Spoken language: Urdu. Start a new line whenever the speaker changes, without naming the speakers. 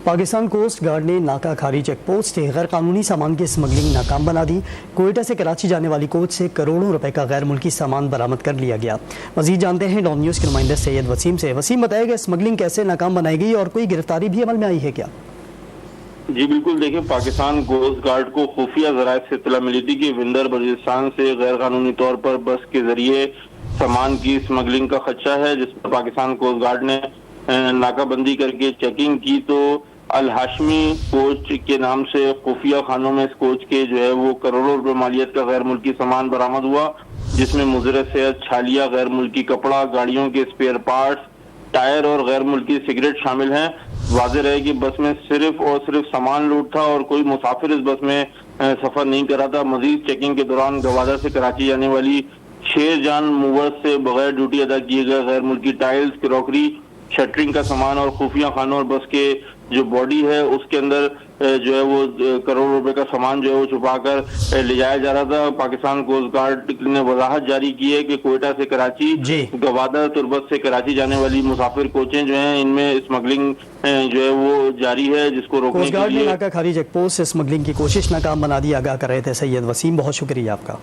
پاکستان کوسٹ گارڈ نے ناکا کھاری چیک پوسٹ سے غیر قانونی سامان کی اسمگلنگ ناکام بنا دی۔ کوئٹہ سے کراچی جانے والی کوچ سے کروڑوں روپے کا غیر ملکی سامان برآمد کر لیا گیا۔ مزید جانتے ہیں ڈان نیوز کے نمائندے سید وسیم سے۔ وسیم، بتائے گا اسمگلنگ کیسے ناکام بنائی گئی اور کوئی گرفتاری بھی عمل میں آئی ہے کیا؟
جی بالکل، دیکھیں، پاکستان کوسٹ گارڈ کو خفیہ ذرائع سے اطلاع ملی تھی کہ وندر بلوچستان سے غیر قانونی طور پر بس کے ذریعے سامان کی اسمگلنگ کا خدشہ ہے، جس پر پاکستان کوسٹ گارڈ نے ناکہ بندی کر کے چیکنگ کی تو الہاشمی کوچ کے نام سے خفیہ خانوں میں اس کوچ کے جو ہے وہ کروڑوں روپے مالیت کا غیر ملکی سامان برآمد ہوا، جس میں مضر صحت چھالیہ، غیر ملکی کپڑا، گاڑیوں کے اسپیئر پارٹس، ٹائر اور غیر ملکی سگریٹ شامل ہیں۔ واضح رہے کہ بس میں صرف اور صرف سامان لوٹ تھا اور کوئی مسافر اس بس میں سفر نہیں کر رہا تھا۔ مزید چیکنگ کے دوران گوادر سے کراچی جانے والی شیر جان موورز سے بغیر ڈیوٹی ادا کیے گئے غیر ملکی ٹائلز، کراکری، شٹرنگ کا سامان اور خفیہ خانوں اور بس کے جو باڈی ہے اس کے اندر جو ہے وہ کروڑ روپے کا سامان جو ہے وہ چھپا کر لے جایا جا رہا تھا۔ پاکستان کوسٹ گارڈ نے وضاحت جاری کی ہے کہ کوئٹہ سے کراچی، گوادر، تربت سے کراچی جانے والی مسافر کوچیں جو ہیں ان میں اسمگلنگ جو ہے وہ جاری ہے، جس کو روکنے کے لیے
کوسٹ گارڈ نے ناکہ کھاری چیک پوسٹ سے اسمگلنگ کی کوشش ناکام بنا دی۔ آگاہ کر رہے تھے سید وسیم، بہت شکریہ آپ کا۔